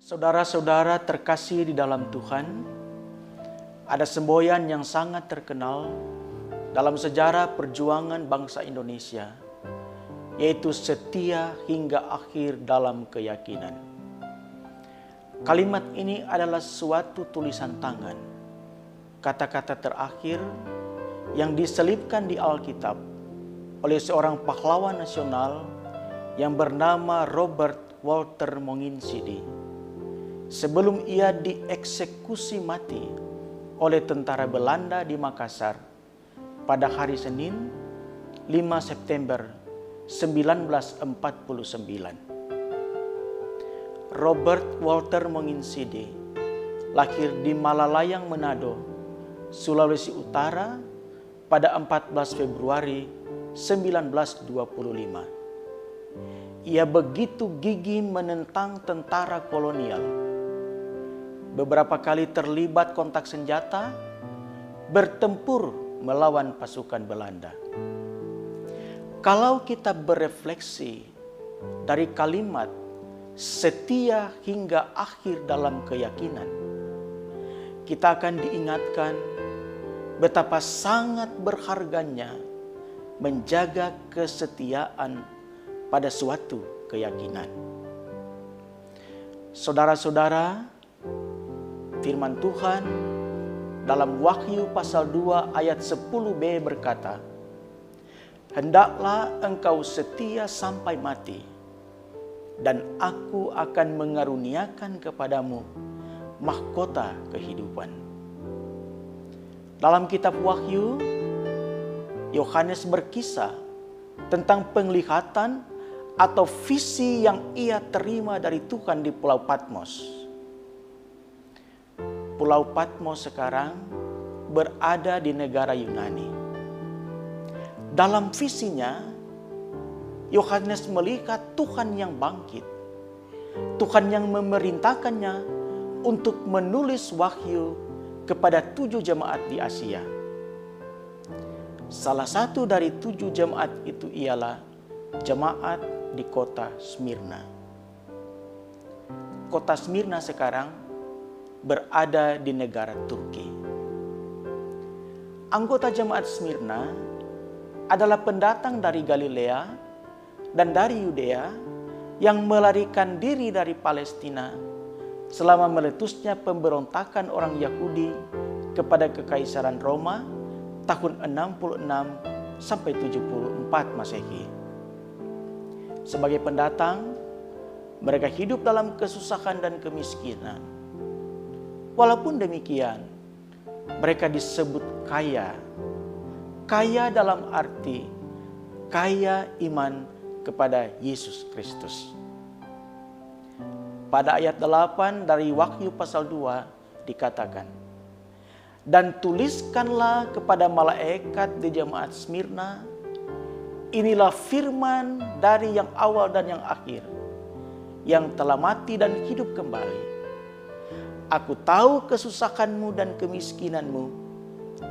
Saudara-saudara terkasih di dalam Tuhan, ada semboyan yang sangat terkenal dalam sejarah perjuangan bangsa Indonesia, yaitu setia hingga akhir dalam keyakinan. Kalimat ini adalah suatu tulisan tangan, kata-kata terakhir yang diselipkan di Alkitab oleh seorang pahlawan nasional yang bernama Robert Walter Monginsidi, sebelum ia dieksekusi mati oleh tentara Belanda di Makassar pada hari Senin 5 September 1949. Robert Walter Monginsidi lahir di Malalayang, Manado, Sulawesi Utara pada 14 Februari 1925. Ia begitu gigih menentang tentara kolonial. Beberapa kali terlibat kontak senjata, bertempur melawan pasukan Belanda. Kalau kita berefleksi dari kalimat setia hingga akhir dalam keyakinan, kita akan diingatkan betapa sangat berharganya menjaga kesetiaan pada suatu keyakinan. Saudara-saudara, firman Tuhan dalam Wahyu pasal 2 ayat 10b berkata, "Hendaklah engkau setia sampai mati, dan aku akan mengaruniakan kepadamu mahkota kehidupan." Dalam kitab Wahyu, Yohanes berkisah tentang penglihatan atau visi yang ia terima dari Tuhan di Pulau Patmos. Pulau Patmos sekarang berada di negara Yunani. Dalam visinya, Yohanes melihat Tuhan yang bangkit, Tuhan yang memerintahkannya untuk menulis wahyu kepada 7 jemaat di Asia. Salah satu dari 7 jemaat itu ialah jemaat di kota Smyrna. Kota Smyrna sekarang berada di negara Turki. Anggota jemaat Smyrna adalah pendatang dari Galilea dan dari Yudea yang melarikan diri dari Palestina selama meletusnya pemberontakan orang Yahudi kepada Kekaisaran Roma tahun 66 sampai 74 Masehi. Sebagai pendatang, mereka hidup dalam kesusahan dan kemiskinan. Walaupun demikian, mereka disebut kaya. Kaya dalam arti kaya iman kepada Yesus Kristus. Pada ayat 8 dari Wahyu pasal 2 dikatakan, "Dan tuliskanlah kepada malaikat di jemaat Smyrna, inilah firman dari yang awal dan yang akhir, yang telah mati dan hidup kembali. Aku tahu kesusahanmu dan kemiskinanmu,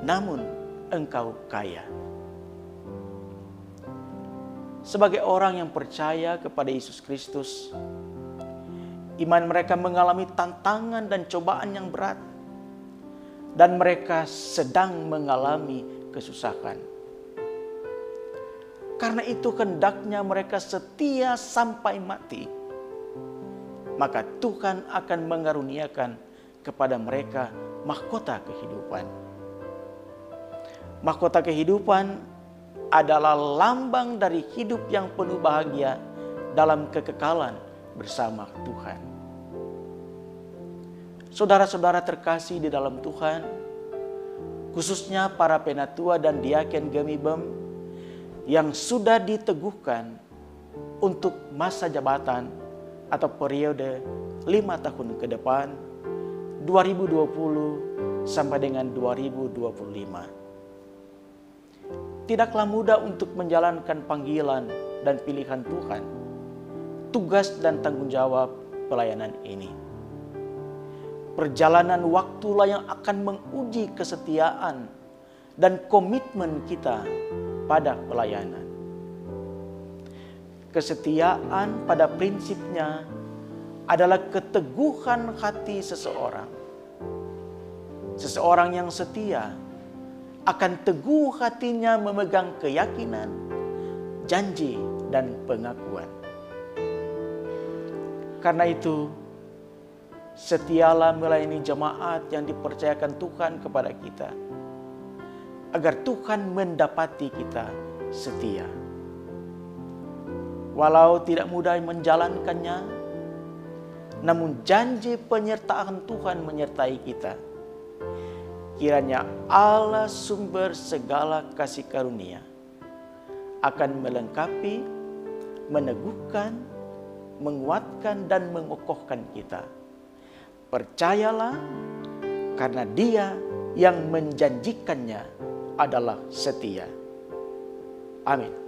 namun engkau kaya." Sebagai orang yang percaya kepada Yesus Kristus, iman mereka mengalami tantangan dan cobaan yang berat, dan mereka sedang mengalami kesusahan. Karena itu hendaknya mereka setia sampai mati, maka Tuhan akan mengaruniakan kepada mereka mahkota kehidupan. Mahkota kehidupan adalah lambang dari hidup yang penuh bahagia dalam kekekalan bersama Tuhan. Saudara-saudara terkasih di dalam Tuhan, khususnya para penatua dan diaken Gemibem yang sudah diteguhkan untuk masa jabatan atau periode 5 tahun ke depan, 2020 sampai dengan 2025. Tidaklah mudah untuk menjalankan panggilan dan pilihan Tuhan, tugas dan tanggung jawab pelayanan ini. Perjalanan waktulah yang akan menguji kesetiaan dan komitmen kita pada pelayanan. Kesetiaan pada prinsipnya adalah keteguhan hati seseorang. Seseorang yang setia akan teguh hatinya memegang keyakinan, janji, dan pengakuan. Karena itu, setialah melayani jemaat yang dipercayakan Tuhan kepada kita, agar Tuhan mendapati kita setia. Walau tidak mudah menjalankannya, namun janji penyertaan Tuhan menyertai kita. Kiranya Allah sumber segala kasih karunia akan melengkapi, meneguhkan, menguatkan, dan mengokohkan kita. Percayalah, karena Dia yang menjanjikannya adalah setia. Amin.